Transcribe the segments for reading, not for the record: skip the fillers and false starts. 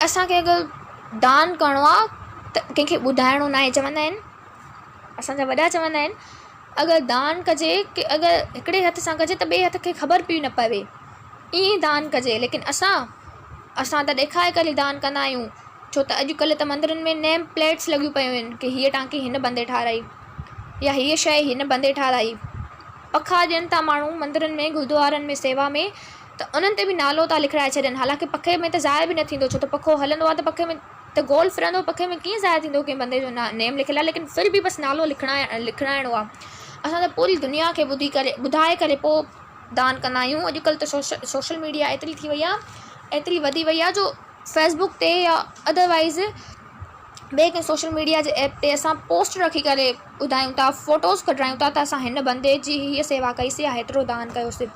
असांखे अगरि दान करिणो आहे त कंहिंखे ॿुधाइणो न आहे। चवंदा आहिनि, असांजा वॾा चवंदा आहिनि, अगरि दान कजे की अगरि हिकिड़े हथ सां कजे त ॿिए हथ खे ख़बर पई न पवे, ईअं ई दान कजे। लेकिन असां त ॾेखारे करे दान कंदा आहियूं, छो त अॼुकल्ह त मंदरनि में नेम प्लेट्स लॻियूं पियूं आहिनि की हीअ टांकी हिन बंदे ठाराई या हीअ शइ हिन बंदे ठाराई। पखा ॾियनि था माण्हू मंदरनि में, गुरुद्वारनि में, सेवा में, त उन्हनि ते बि नालो था लिखाए छॾनि। हालांकि पखे में त ज़ाहिर बि न थींदो, छो त पखो हलंदो आहे त पखे में त गोल फिरंदो, पखे में कीअं ज़ाहिर थींदो कंहिं बंदे जो नेम लिखियलु आहे। लेकिन फिर बि बसि नालो लिखाइणो आहे। असां त पूरी दुनिया खे ॿुधाए करे पोइ दान कंदा आहियूं। अॼुकल्ह त सोशल मीडिया एतिरी थी वई आहे, एतिरी वधी वई आहे, जो फेसबुक ते या अदरवाइज़ ॿिए कंहिं सोशल मीडिया जे ऐप ते असां पोस्ट रखी करे ॿुधायूं था, फ़ोटोज़ कढायूं था त असां हिन बंदे जी हीअ सेवा कईसीं या हेतिरो दान कयोसीं।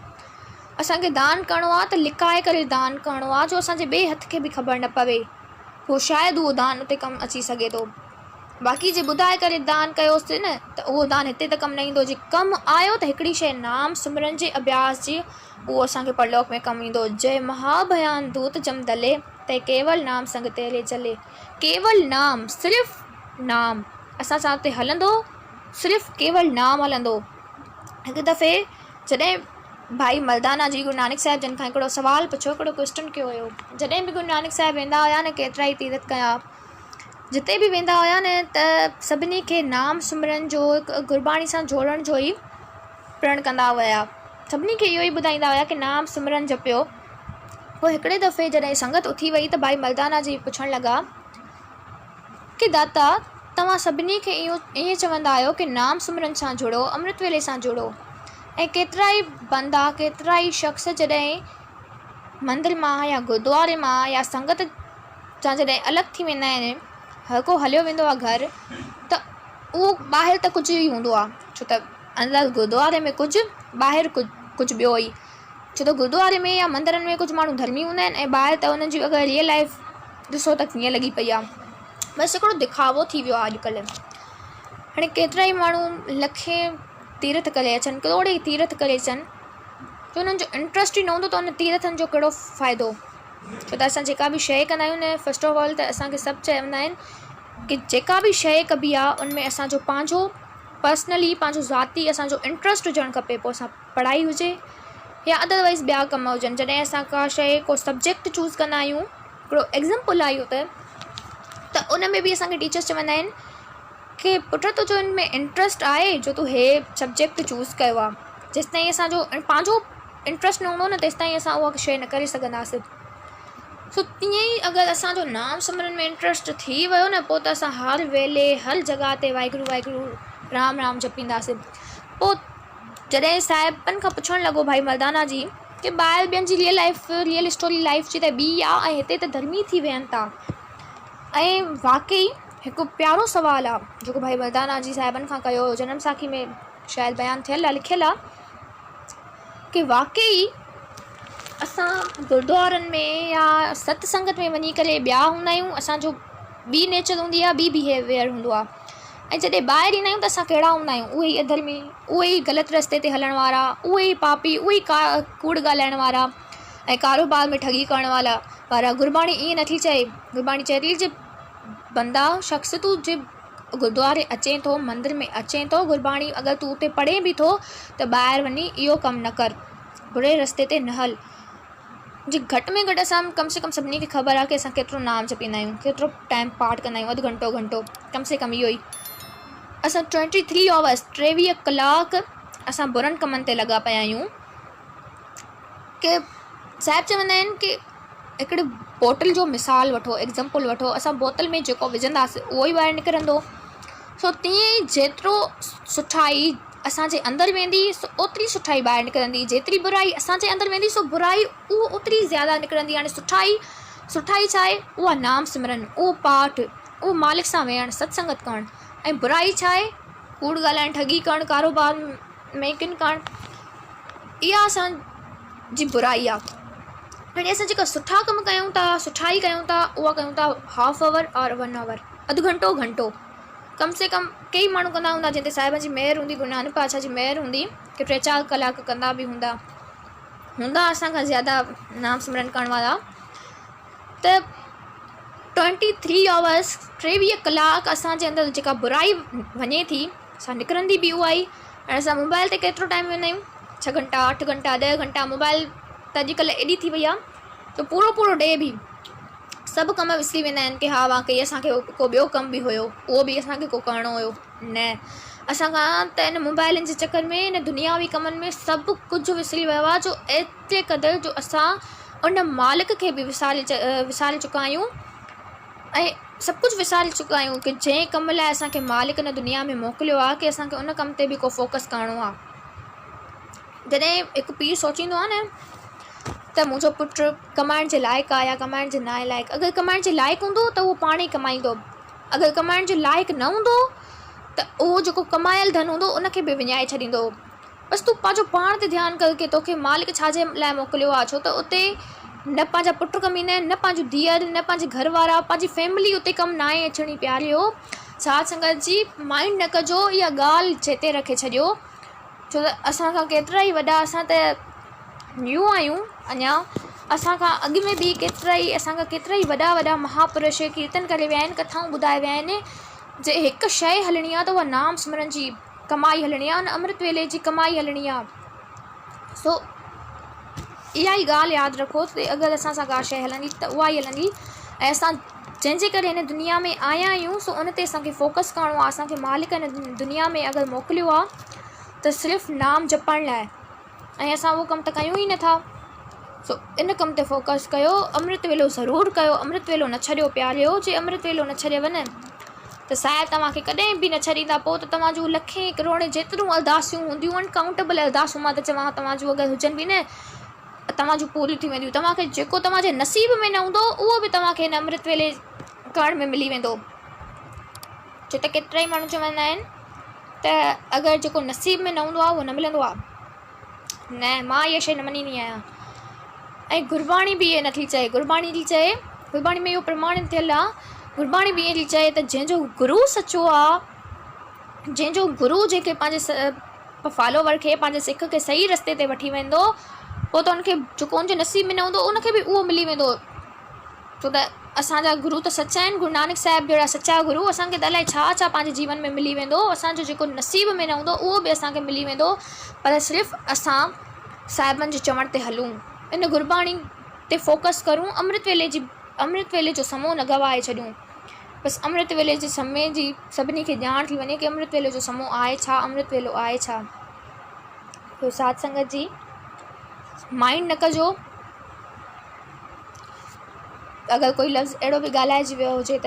असांखे दान करिणो आहे त लिकाए करे दान करिणो आहे, जो असांजे ॿिए हथ खे बि ख़बर न पवे, पोइ शायदि उहो दान उते कमु अची सघे थो। बाक़ी जे ॿुधाए करे दान कयोसीं न त उहो दान हिते त कमु न ईंदो। जे कमु आयो त हिकिड़ी शइ नाम सिमरन जे अभ्यास जी, उहो असांखे परलोक में कमु ईंदो। जय महाभयान दूत जम दले ते केवल नाम संग तेरे चले। केवल नाम, सिर्फ़ु नाम असां सां उते हलंदो, सिर्फ़ु केवल नाम हलंदो। हिकु दफ़े जॾहिं भाई मर्दाना जी गुरु नानक साहिब जिन खां हिकिड़ो सुवालु पुछियो, हिकिड़ो क्वेश्चन कयो हुयो। जॾहिं बि गुरु नानक साहिब वेंदा हुया न, केतिरा ई तीर्थ कया, जिते बि वेंदा हुया न, त सभिनी खे नाम सिमरन जो, गुरबाणी सां जोड़ण जो ई प्रण कंदा हुया। सभिनी खे इहो ई ॿुधाईंदा हुया की नाम सिमरन जपियो। पोइ हिकिड़े दफ़े जॾहिं संगत उथी वई त भाई मर्दाना जी पुछणु लॻा कि दाता, तव्हां सभिनी खे ईअं चवंदा आहियो कि नाम सिमरन सां जुड़ो, अमृत वेले सां जुड़ो, ऐं केतिरा ई बंदा, केतिरा ई शख़्स जॾहिं मंदर मां या गुरुद्वारे मां या संगत सां जॾहिं अलॻि थी वेंदा आहिनि, हर को हलियो वेंदो आहे घर, त उहो ॿाहिरि त कुझु ई हूंदो आहे, छो त अंदरि गुरुद्वारे में कुझु, ॿाहिरि कुझु ॿियो ई। छो त गुरुद्वारे में या मंदरनि में कुझु माण्हू धर्मी हूंदा आहिनि, ऐं ॿाहिरि त उन्हनि जी अगरि रियल लाइफ ॾिसो त कीअं लॻी पई आहे, बसि हिकिड़ो दिखावो थी वियो आहे अॼुकल्ह। हाणे केतिरा ई माण्हू लखे तीर्थ करे अचनि, करोड़े तीर्थ करे अचनि, जो उन्हनि जो इंट्रस्ट ई न हूंदो त उन तीर्थनि जो कहिड़ो फ़ाइदो। छो त असां जेका बि शइ कंदा आहियूं न, फस्ट ऑफ ऑल त असांखे सभु चवंदा आहिनि कि जेका बि शइ कबी आहे उनमें असांजो पंहिंजो पर्सनली, पंहिंजो ज़ाती असांजो इंट्रस्ट हुजणु खपे। पोइ असां पढ़ाई हुजे या अदरवाइज़ ॿिया कम हुजनि। जॾहिं असां का शइ, को सब्जेक्ट चूज़ कंदा आहियूं, हिकिड़ो एग्ज़ाम्पल आहे इहो त उन में बि असांखे टीचर्स चवंदा आहिनि कि पुट तुंहिंजो हिन में इंट्रस्ट आहे, जो तूं हे सब्जेक्ट चूज़ कयो आहे। जेसिताईं असांजो पंहिंजो इंट्रस्ट न हूंदो न, तेसिताईं असां उहा शइ न करे सघंदासीं। सो तीअं ई अगरि असांजो नाम सिमरन में इंट्रस्ट थी वियो न, पोइ त असां हर वेले, हर जॻह ते वाहिगुरु वाहिगुरु, राम राम जपींदासीं। पोइ जॾहिं साहिबनि खां पुछणु लॻो भाई मर्दाना जी कि ॿाहिरि ॿियनि जी रियल स्टोरी लाइफ जी त ॿी आहे, ऐं हिते त धर्मी थी वियनि था। ऐं वाकई हिकु प्यारो सुवालु आहे जेको भाई मर्दाना जी साहिबनि खां कयो, जनम साखी में शायदि बयानु थियलु आहे, लिखियलु आहे कि वाकई असां गुरुद्वारनि में या सत्संगत में वञी करे ॿिया हूंदा आहियूं, असांजो ॿी नेचर हूंदी आहे, ॿी बिहेवियर हूंदो आहे। ऐं जॾहिं ॿाहिरि ईंदा आहियूं त असां कहिड़ा हूंदा आहियूं, उहे ई अधर्मी, उहे ई ग़लति रस्ते ते हलण वारा, उहे ई पापी, उहे ई कूड़ ॻाल्हाइण वारा, ऐं कारोबार में ठगी करण वारा। गुरबाणी ईअं नथी चए, गुरबाणी चए थी जे बंदा, शख़्स तूं जे गुरुद्वारे अचे थो, मंदर में अचे थो, गुरबाणी अगरि तूं उते पढ़े बि थो त ॿाहिरि वञी इहो कमु न कर, बुरे रस्ते ते न हल। जी घटि में घटि असां कम से कम सभिनी खे ख़बर आहे कि असां केतिरो नाम जपींदा आहियूं, केतिरो टाइम पाठ कंदा आहियूं, अधु घंटो कम से कम इहो ई। असां 23 आवर्स 23 कलाक असां बुरनि कमनि ते लॻा पिया आहियूं। कि साहिब चवंदा आहिनि कि हिकिड़े बोटल जो मिसाल वठो, एग्ज़ाम्पल वठो, असां बोतल में जेको विझंदासीं उहो ई ॿाहिरि निकिरंदो। सो तीअं ई जेतिरो सुठाई असांजे अंदरि वेंदी, ओतिरी सुठाई ॿाहिरि निकिरंदी। जेतिरी बुराई असांजे अंदरि वेंदी, सो बुराई उहो ओतिरी ज़्यादा निकिरंदी। हाणे सुठाई छा आहे? उहा नाम सिमरन, उहो पाठ, उहो मालिक सां वेहणु, सत्संगत करणु। ऐं बुराई छा आहे? कूड़ ॻाल्हाइणु, ठगी करणु, कारोबार में किन करणु। इहा असांजी बुराई आहे। हाणे असां जेका सुठा कमु कयूं था, सुठाई कयूं था, उहा कयूं था हाफ आवर और 1 आवर, अधु घंटो कम से कम। कई माण्हू कंदा हूंदा जंहिं ते साहिब जी महिर हूंदी, गुरु नानक पातशाह जी महिर हूंदी, कि 3-4 कलाक कंदा बि हूंदा असांखां ज़्यादा नाम सिमरन करण वारा। त 23 आवर्स 23 कलाक असांजे अंदरि जेका बुराई वञे थी असां निकिरंदी बि उहा ई। ऐं असां मोबाइल ते केतिरो टाइम वेंदा आहियूं, 6 घंटा 8 घंटा 10 घंटा। मोबाइल त अॼुकल्ह एॾी थी वई आहे त पूरो डे बि सभु कम विसरी वेंदा आहिनि कि हा वाकई असांखे को ॿियो कमु बि हुयो, उहो बि असांखे को करिणो हुयो। न, असांखां त इन मोबाइलनि जे चकर में इन दुनियावी कमनि में सभु कुझु विसरी वियो आहे, जो एतिरे क़दुरु जो असां उन मालिक खे बि विसारे चुका आहियूं ऐं सभु कुझु विसारे चुका आहियूं कि जंहिं कम लाइ असांखे मालिक इन दुनिया में मोकिलियो आहे कि असांखे उन कम ते बि को फोकस करिणो आहे। जॾहिं हिकु पीउ सोचींदो आहे न त मुंहिंजो पुटु कमाइण जे लाइक़ु आहे या कमाइण जे नालाइक़ु, अगरि कमाइण जे लाइक़ु हूंदो त उहो पाण ई कमाईंदो, अगरि कमाइण जे लाइक़ु न हूंदो त उहो जेको कमायल धन हूंदो उनखे बि विञाए छॾींदो। बसि तूं पंहिंजो पाण ते ध्यानु कर कि तोखे मालिक छाजे लाइ मोकिलियो आहे, छो त उते न पंहिंजा पुट कमु ईंदा आहिनि, न पंहिंजो धीअर, न पंहिंजे घर वारा, पंहिंजी फैमिली उते कमु न आहे अचणी प्यारियो। साथ संगत जी माइंड न कजो, इहा ॻाल्हि चेते रखे छॾियो, छो त असांखां केतिरा ई वॾा, असां त न्यू आहियूं अञा, असांखां अॻु में बि असांखां केतिरा ई वॾा महापुरुष कीर्तन करे विया आहिनि, कथाऊं ॿुधाए विया आहिनि। जे हिकु शइ हलणी आहे त उहा नाम सिमरन जी कमाई हलणी आहे, अमृत वेले जी कमाई हलणी आहे। सो इहा ई ॻाल्हि यादि रखो त अगरि असां सां का शइ हलंदी त उहा ई हलंदी। ऐं असां जंहिंजे करे हिन दुनिया में आया आहियूं सो उन ते असांखे फोकस करिणो आहे। असांखे मालिक हिन दुनिया में अगरि मोकिलियो आहे त सिर्फ़ु नाम जपण लाइ, ऐं असां उहो कमु त कयूं ई नथा। सो इन कम ते फोकस कयो, अमृत वेलो ज़रूरु कयो, अमृत वेलो न छॾियो प्यारियो। जे अमृत वेलो न छॾियव न त शायदि तव्हांखे कॾहिं बि न छॾींदा, पोइ त तव्हांजूं लखे करोड़े जेतिरियूं अरदासूं हूंदियूं आहिनि, काउंटेबल अरदासूं मां त चवां तव्हांजूं अगरि हुजनि बि न तव्हांजूं पूरियूं थी वेंदियूं। तव्हांखे जेको तव्हांजे नसीब में न हूंदो उहो बि तव्हांखे हिन अमृत वेले करण में मिली वेंदो। छो त केतिरा ई माण्हू चवंदा आहिनि त अगरि जेको नसीब में न हूंदो आहे उहो न मिलंदो आहे। न, मां इहा शइ न मञींदी आहियां। ऐं गुरबाणी बि इहे नथी चए, गुरबाणी थी चए, गुरबाणी में इहो प्रमाणित थियल आहे, गुरबाणी बि ईअं थी चए त जंहिंजो गुरू सचो आहे, जंहिंजो गुरू जेके पंहिंजे फॉलोवर खे, पंहिंजे सिख खे सही रस्ते ते वठी वेंदो, पोइ त उनखे जेको उनजे नसीब में न हूंदो उनखे बि उहो मिली वेंदो। छो त असांजा गुरू त सचा आहिनि, गुरु नानक साहिब जहिड़ा सचा गुरू, असांखे त अलाए छा छा पंहिंजे जीवन में मिली वेंदो। असांजो जेको नसीब में न हूंदो उहो बि असांखे मिली वेंदो, पर सिर्फ़ु असां साहिबनि जे चवण ते हलूं, इन गुरबाणी ते फोकस करूं, अमृत वेले जो समो न गवाए छॾियूं। बसि अमृत वेले जे समय जी सभिनी खे ॼाण थी वञे कि अमृत वेले जो समो आहे छा, अमृत वेलो आहे छा। तो साथ संगत जी माइंड न कजो, अगरि कोई लफ़्ज़ अहिड़ो बि ॻाल्हाइजी वियो हुजे त।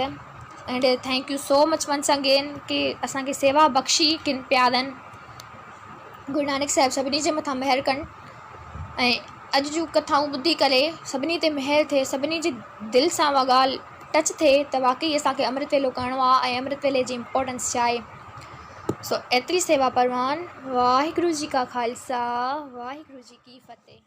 And thank you so much once again कि असांखे सेवा बख़्शी किन प्यारनि। गुरु नानक साहिब सभिनी जे मथां महिर कनि ऐं अॼु जूं कथाऊं ॿुधी करे सभिनी ते महिर थिए, सभिनी जी दिलि सां उहा ॻाल्हि टच थिए त वाकई असांखे अमृत वेलो करिणो आहे ऐं अमृत वेले जी इम्पोर्टेंस छा आहे। सो एतिरी सेवा परवान। वाहिगुरु जी का खालसा, वाहिगुरु जी की फ़तेह।